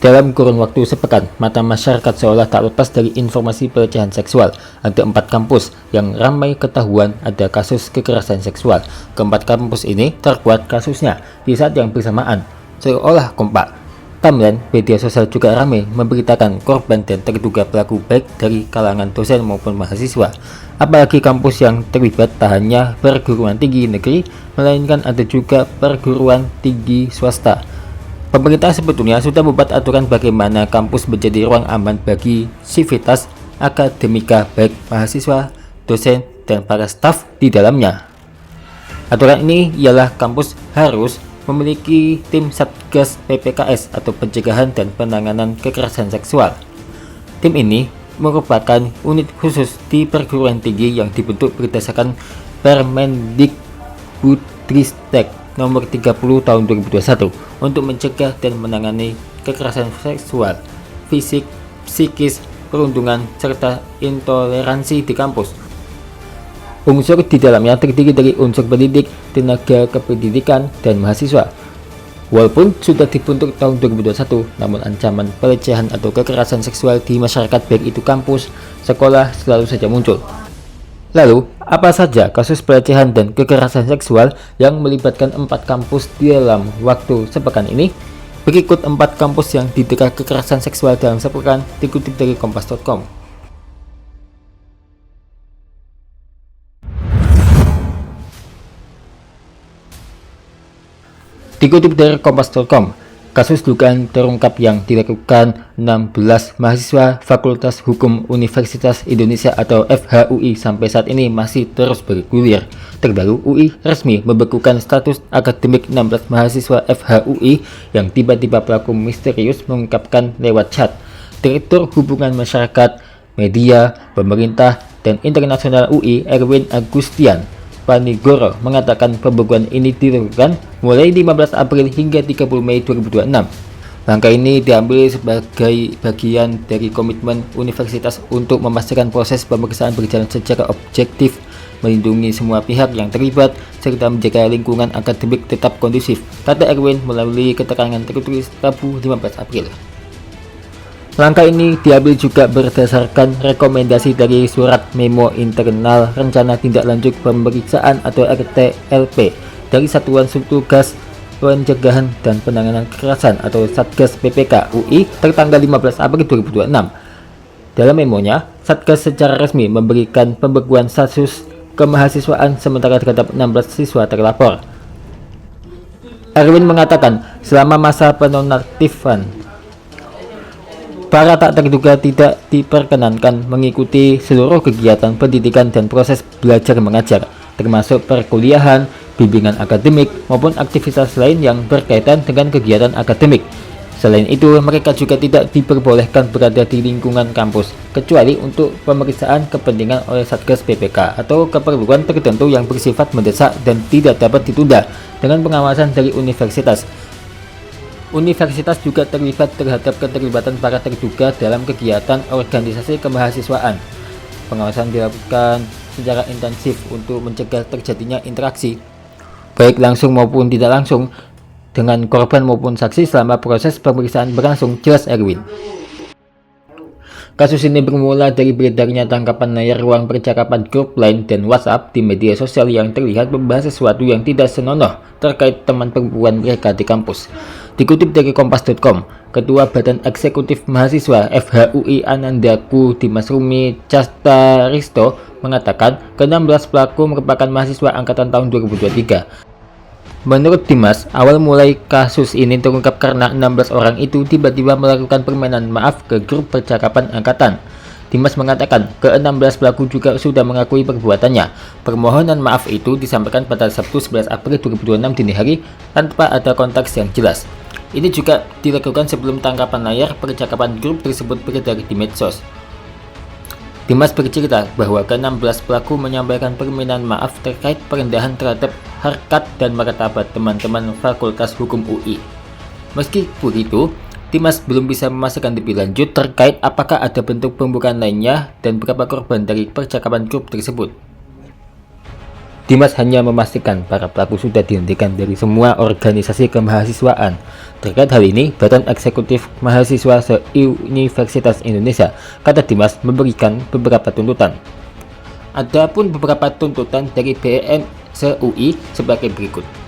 Dalam kurun waktu sepekan, mata masyarakat seolah tak lepas dari informasi pelecehan seksual. Ada 4 kampus yang ramai ketahuan ada kasus kekerasan seksual. Keempat kampus ini terkuat kasusnya di saat yang bersamaan, seolah kompak. Timeline media sosial juga ramai memberitakan korban dan terduga pelaku baik dari kalangan dosen maupun mahasiswa. Apalagi kampus yang terlibat tak hanya perguruan tinggi negeri, melainkan ada juga perguruan tinggi swasta. Pemerintah sebetulnya sudah membuat aturan bagaimana kampus menjadi ruang aman bagi sivitas akademika baik mahasiswa, dosen, dan para staf di dalamnya. Aturan ini ialah kampus harus memiliki tim Satgas PPKS atau Pencegahan dan Penanganan Kekerasan Seksual. Tim ini merupakan unit khusus di perguruan tinggi yang dibentuk berdasarkan Permendikbudristek Nomor 30 Tahun 2021 untuk mencegah dan menangani kekerasan seksual, fisik, psikis, perundungan, serta intoleransi di kampus. Unsur di dalamnya terdiri dari unsur pendidik, tenaga kependidikan, dan mahasiswa. Walaupun sudah dibentuk tahun 2021, namun ancaman pelecehan atau kekerasan seksual di masyarakat baik itu kampus, sekolah selalu saja muncul. Lalu, apa saja kasus pelecehan dan kekerasan seksual yang melibatkan 4 kampus di dalam waktu sepekan ini? Berikut 4 kampus yang didera kekerasan seksual dalam sepekan dikutip dari kompas.com. Dikutip dari kompas.com, kasus dugaan terungkap yang dilakukan 16 mahasiswa Fakultas Hukum Universitas Indonesia atau FHUI sampai saat ini masih terus bergulir. Terbaru, UI resmi membekukan status akademik 16 mahasiswa FHUI yang tiba-tiba pelaku misterius mengungkapkan lewat chat. Direktur Hubungan Masyarakat, Media, Pemerintah, dan Internasional UI Erwin Agustian Panigoro mengatakan pembekuan ini dilakukan mulai 15 April hingga 30 Mei 2026. Langkah ini diambil sebagai bagian dari komitmen universitas untuk memastikan proses pemeriksaan berjalan secara objektif, melindungi semua pihak yang terlibat, serta menjaga lingkungan akademik tetap kondusif, kata Erwin melalui keterangan tertulis Rabu 15 April. Langkah ini diambil juga berdasarkan rekomendasi dari Surat Memo Internal Rencana Tindak Lanjut Pemeriksaan atau RTLP dari Satuan Subtugas Pencegahan dan Penanganan Kekerasan atau Satgas PPK UI tertanggal 15 April 2026. Dalam memonya, Satgas secara resmi memberikan pembekuan status kemahasiswaan sementara terhadap 16 siswa terlapor. Erwin mengatakan, selama masa penonaktifan, para tak terduga tidak diperkenankan mengikuti seluruh kegiatan pendidikan dan proses belajar mengajar, termasuk perkuliahan, bimbingan akademik, maupun aktivitas lain yang berkaitan dengan kegiatan akademik. Selain itu, mereka juga tidak diperbolehkan berada di lingkungan kampus, kecuali untuk pemeriksaan kepentingan oleh Satgas PPK atau keperluan tertentu yang bersifat mendesak dan tidak dapat ditunda dengan pengawasan dari universitas. Universitas juga terlibat terhadap keterlibatan para terduga dalam kegiatan organisasi kemahasiswaan. Pengawasan dilakukan secara intensif untuk mencegah terjadinya interaksi, baik langsung maupun tidak langsung, dengan korban maupun saksi selama proses pemeriksaan berlangsung, jelas Erwin. Kasus ini bermula dari beredarnya tangkapan layar ruang percakapan grup Line dan WhatsApp di media sosial yang terlihat membahas sesuatu yang tidak senonoh terkait teman perempuan mereka di kampus. Dikutip dari kompas.com, Ketua Badan Eksekutif Mahasiswa FHUI Anandaku Dimas Rumi Castaristo mengatakan ke-16 pelaku merupakan mahasiswa angkatan tahun 2023. Menurut Dimas, awal mulai kasus ini terungkap karena 16 orang itu tiba-tiba melakukan permainan maaf ke grup percakapan angkatan. Dimas mengatakan ke-16 pelaku juga sudah mengakui perbuatannya. Permohonan maaf itu disampaikan pada Sabtu 11 April 2026 dini hari tanpa ada konteks yang jelas. Ini juga dilakukan sebelum tangkapan layar percakapan grup tersebut beredar di medsos. Dimas bercerita bahwa ke-16 pelaku menyampaikan permintaan maaf terkait perendahan terhadap harkat dan martabat teman-teman Fakultas Hukum UI. Meskipun itu, Dimas belum bisa memastikan lebih lanjut terkait apakah ada bentuk pembukaan lainnya dan berapa korban dari percakapan grup tersebut. Dimas hanya memastikan para pelaku sudah dihentikan dari semua organisasi kemahasiswaan. Terkait hal ini, Badan Eksekutif Mahasiswa se-Universitas Indonesia, kata Dimas, memberikan beberapa tuntutan. Adapun beberapa tuntutan dari BEM se-UI sebagai berikut.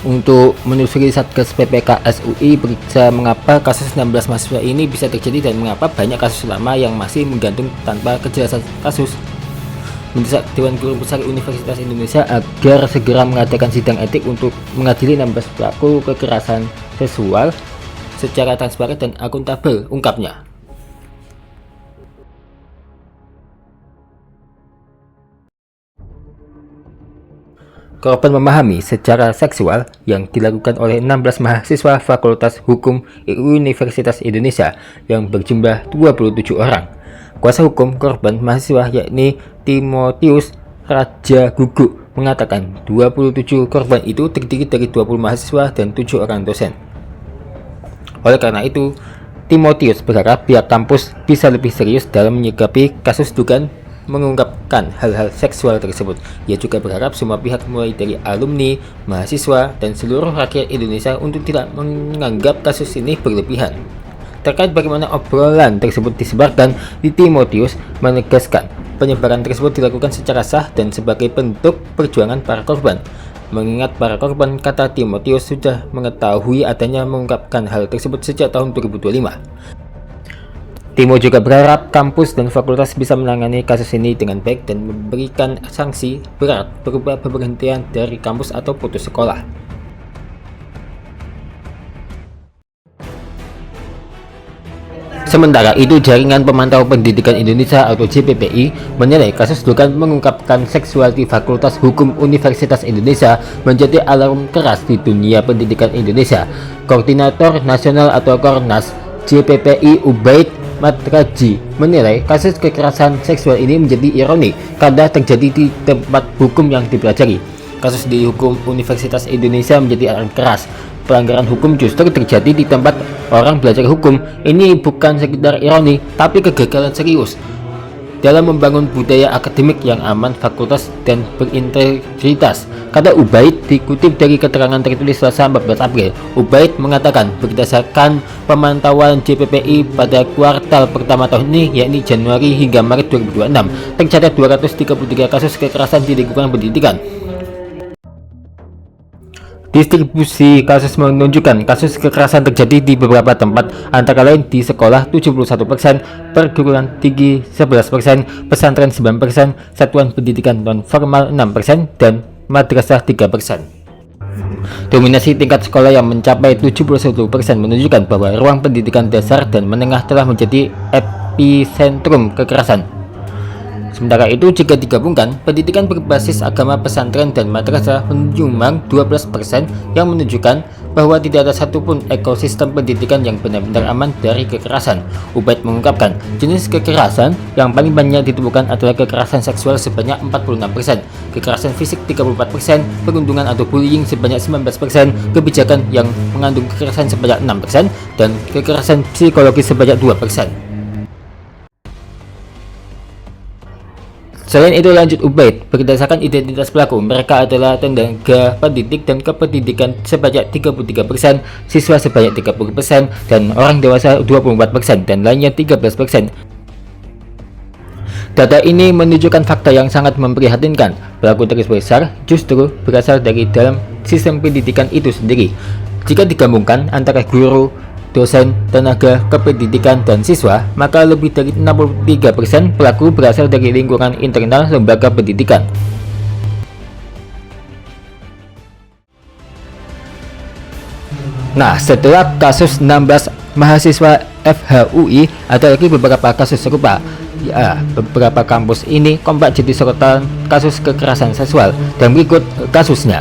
Untuk menelusuri Satgas PPKS UI periksa mengapa kasus 16 mahasiswa ini bisa terjadi dan mengapa banyak kasus lama yang masih menggantung tanpa kejelasan kasus. Mendesak Dewan Guru Besar Universitas Indonesia agar segera mengadakan sidang etik untuk mengadili 16 pelaku kekerasan seksual secara transparan dan akuntabel, ungkapnya. Korban memahami secara seksual yang dilakukan oleh 16 mahasiswa Fakultas Hukum Universitas Indonesia yang berjumlah 27 orang. Kuasa hukum korban mahasiswa yakni Timotius Raja Gugu mengatakan 27 korban itu terdiri dari 20 mahasiswa dan 7 orang dosen. Oleh karena itu, Timotius berharap pihak kampus bisa lebih serius dalam menyikapi kasus dugaan mengungkapkan hal-hal seksual tersebut. Ia juga berharap semua pihak mulai dari alumni, mahasiswa, dan seluruh rakyat Indonesia untuk tidak menganggap kasus ini berlebihan. Terkait bagaimana obrolan tersebut disebarkan, Timotius menegaskan penyebaran tersebut dilakukan secara sah dan sebagai bentuk perjuangan para korban. Mengingat para korban, kata Timotius, sudah mengetahui adanya mengungkapkan hal tersebut sejak tahun 2025. Timo juga berharap kampus dan fakultas bisa menangani kasus ini dengan baik dan memberikan sanksi berat berupa pemberhentian dari kampus atau putus sekolah. Sementara itu, Jaringan Pemantau Pendidikan Indonesia atau JPPI menilai kasus dugaan mengungkapkan seksual di Fakultas Hukum Universitas Indonesia menjadi alarm keras di dunia pendidikan Indonesia. Koordinator Nasional atau Kornas JPPI Ubaid Matraji menilai kasus kekerasan seksual ini menjadi ironi karena terjadi di tempat hukum yang dipelajari. Kasus di hukum Universitas Indonesia menjadi alarm keras. Pelanggaran hukum justru terjadi di tempat orang belajar hukum. Ini bukan sekedar ironi, tapi kegagalan serius dalam membangun budaya akademik yang aman, fakultas, dan berintegritas, kata Ubaid dikutip dari keterangan tertulis Selasa 14 April. Ubaid mengatakan berdasarkan pemantauan JPPI pada kuartal pertama tahun ini, yakni Januari hingga Maret 2026, tercatat 233 kasus kekerasan di lingkungan pendidikan. Distribusi kasus menunjukkan kasus kekerasan terjadi di beberapa tempat, antara lain di sekolah 71%, perguruan tinggi 11%, pesantren 9%, satuan pendidikan non-formal 6%, dan madrasah 3%. Dominasi tingkat sekolah yang mencapai 71% menunjukkan bahwa ruang pendidikan dasar dan menengah telah menjadi epicentrum kekerasan. Sementara itu, jika digabungkan, pendidikan berbasis agama, pesantren, dan madrasah menyumbang 12%, yang menunjukkan bahwa tidak ada satupun ekosistem pendidikan yang benar-benar aman dari kekerasan. Ubaid mengungkapkan, jenis kekerasan yang paling banyak ditemukan adalah kekerasan seksual sebanyak 46%, kekerasan fisik 34%, perundungan atau bullying sebanyak 19%, kebijakan yang mengandung kekerasan sebanyak 6%, dan kekerasan psikologis sebanyak 2%. Selain itu, lanjut Ubaid, berdasarkan identitas pelaku, mereka adalah tenaga pendidik dan kependidikan sebanyak 33%, siswa sebanyak 30%, dan orang dewasa 24%, dan lainnya 13%. Data ini menunjukkan fakta yang sangat memprihatinkan. Pelaku tersebut besar justru berasal dari dalam sistem pendidikan itu sendiri. Jika digabungkan antara guru, dosen, tenaga kependidikan, dan siswa, maka lebih dari 63% pelaku berasal dari lingkungan internal lembaga pendidikan. Nah, setelah kasus 16 mahasiswa FHUI, ada lagi beberapa kasus serupa. Ya, beberapa kampus ini kompak jadi sorotan kasus kekerasan seksual, dan berikut kasusnya.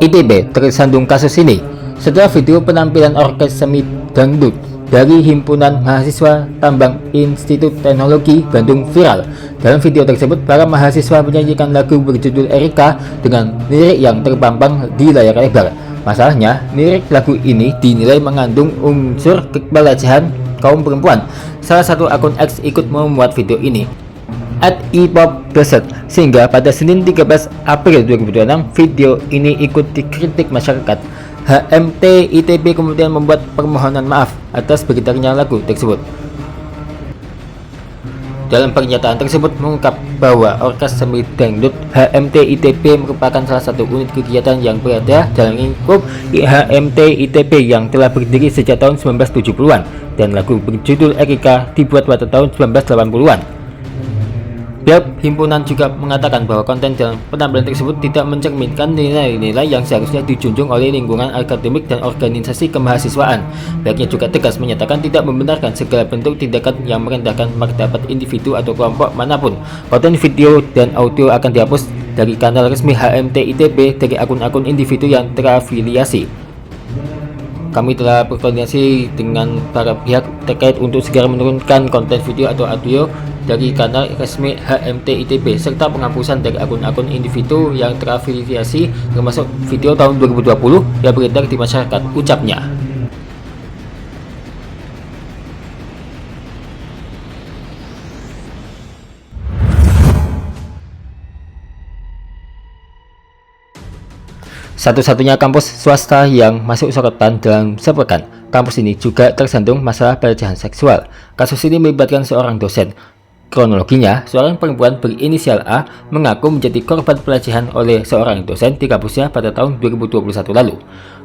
ITB tersandung kasus ini setelah video penampilan orkes semi dangdut dari Himpunan Mahasiswa Tambang Institut Teknologi Bandung viral. Dalam video tersebut, para mahasiswa menyanyikan lagu berjudul Erika dengan lirik yang terpampang di layar lebar. Masalahnya, lirik lagu ini dinilai mengandung unsur pelecehan kaum perempuan. Salah satu akun X ikut memuat video ini, @ipopdeset, sehingga pada Senin 13 April 2026 video ini ikut dikritik masyarakat. HMT ITB kemudian membuat permohonan maaf atas beredarnya lagu tersebut. Dalam pernyataan tersebut mengungkap bahwa Orkes Semi Dangdut HMT ITB merupakan salah satu unit kegiatan yang berada dalam lingkup HMT ITB yang telah berdiri sejak tahun 1970-an, dan lagu berjudul Erika dibuat pada tahun 1980-an. Pihak himpunan juga mengatakan bahwa konten dalam penampilan tersebut tidak mencerminkan nilai-nilai yang seharusnya dijunjung oleh lingkungan akademik dan organisasi kemahasiswaan. Pihaknya juga tegas menyatakan tidak membenarkan segala bentuk tindakan yang merendahkan martabat individu atau kelompok manapun. Konten video dan audio akan dihapus dari kanal resmi HMT ITB dari akun-akun individu yang terafiliasi. Kami telah berkoordinasi dengan para pihak terkait untuk segera menurunkan konten video atau audio dari kanal resmi HMT ITB serta penghapusan dari akun-akun individu yang terafiliasi, termasuk video tahun 2020 yang beredar di masyarakat, ucapnya. Satu-satunya kampus swasta yang masuk sorotan dalam sepekan, kampus ini juga tersandung masalah pelecehan seksual. Kasus ini melibatkan seorang dosen. Kronologinya, seorang perempuan berinisial A mengaku menjadi korban pelecehan oleh seorang dosen di kampusnya pada tahun 2021 lalu.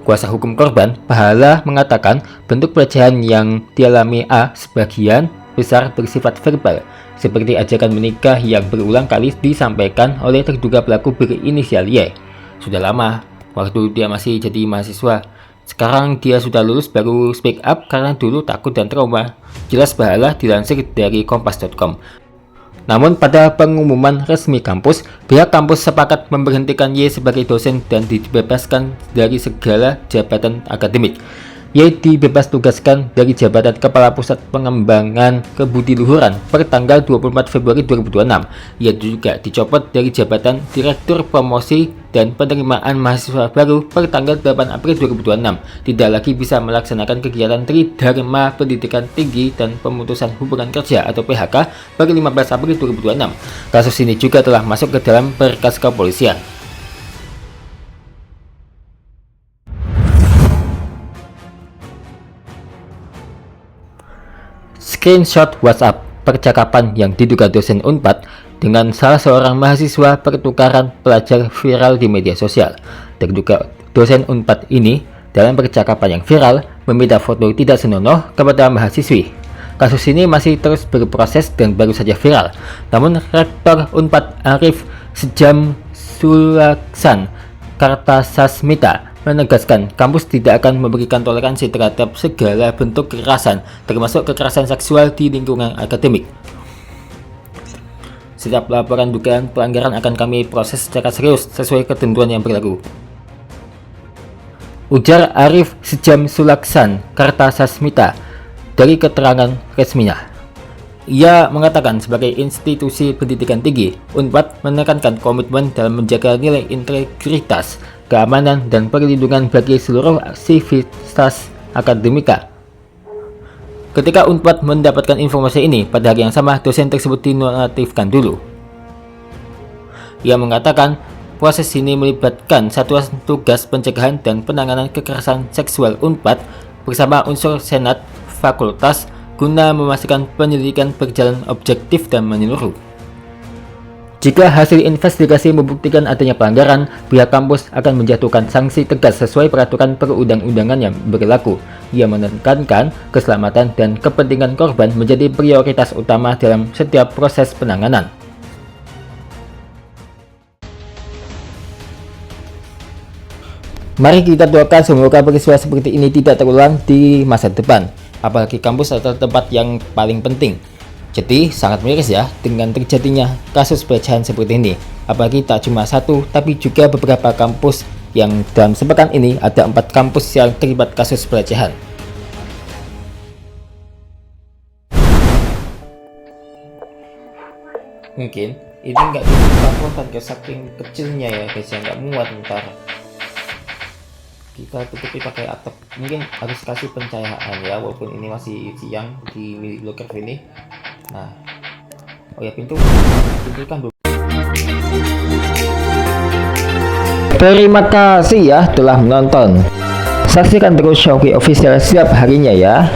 Kuasa hukum korban, Pahala, mengatakan bentuk pelecehan yang dialami A sebagian besar bersifat verbal, seperti ajakan menikah yang berulang kali disampaikan oleh terduga pelaku berinisial Y. Sudah lama, waktu dia masih jadi mahasiswa. Sekarang dia sudah lulus baru speak up karena dulu takut dan trauma, jelas Pahala dilansir dari kompas.com. Namun pada pengumuman resmi kampus, pihak kampus sepakat memberhentikan Y sebagai dosen dan dibebaskan dari segala jabatan akademik. Y dibebas tugaskan dari jabatan Kepala Pusat Pengembangan Kebudiluhuran per tanggal 24 Februari 2026. Ia juga dicopot dari jabatan Direktur Promosi dan Penerimaan Mahasiswa Baru per tanggal 8 April 2026. Tidak lagi bisa melaksanakan kegiatan Tridharma Pendidikan Tinggi dan Pemutusan Hubungan Kerja atau PHK per 15 April 2026. Kasus ini juga telah masuk ke dalam berkas kepolisian. Screenshot WhatsApp percakapan yang diduga dosen Unpad dengan salah seorang mahasiswa pertukaran pelajar viral di media sosial. Terduga dosen Unpad ini dalam percakapan yang viral meminta foto tidak senonoh kepada mahasiswi. Kasus ini masih terus berproses dan baru saja viral. Namun Rektor Unpad Arif Sejam Sulaksan Kartasasmita menegaskan kampus tidak akan memberikan toleransi terhadap segala bentuk kekerasan, termasuk kekerasan seksual di lingkungan akademik. Setiap laporan dugaan pelanggaran akan kami proses secara serius sesuai ketentuan yang berlaku, ujar Arif Sejam Sulaksan Kartasasmita dari keterangan resminya. Ia mengatakan sebagai institusi pendidikan tinggi, Unpad menekankan komitmen dalam menjaga nilai integritas, keamanan, dan perlindungan bagi seluruh sivitas akademika. Ketika Unpad mendapatkan informasi ini, pada hari yang sama dosen tersebut dinonaktifkan dulu. Ia mengatakan proses ini melibatkan Satuan Tugas Pencegahan dan Penanganan Kekerasan Seksual Unpad bersama unsur Senat Fakultas guna memastikan penyelidikan berjalan objektif dan menyeluruh. Jika hasil investigasi membuktikan adanya pelanggaran, pihak kampus akan menjatuhkan sanksi tegas sesuai peraturan perundang-undangan yang berlaku. Ia menekankan keselamatan dan kepentingan korban menjadi prioritas utama dalam setiap proses penanganan. Mari kita doakan semoga peristiwa seperti ini tidak terulang di masa depan, apalagi kampus adalah tempat yang paling penting. Jadi sangat miris ya dengan terjadinya kasus pelecehan seperti ini. Apalagi tak cuma satu, tapi juga beberapa kampus yang dalam sepekan ini ada 4 kampus yang terlibat kasus pelecehan. Mungkin ini nggak bisa dipotong ke saking kecilnya ya guys, ya nggak muat. Ntar kita tutupi pakai atap, mungkin harus kasih pencahayaan ya, walaupun ini masih siang di locker ini. Nah, oh ya, pintu kan belum. Terima kasih ya telah menonton. Saksikan terus Showki Official setiap harinya ya.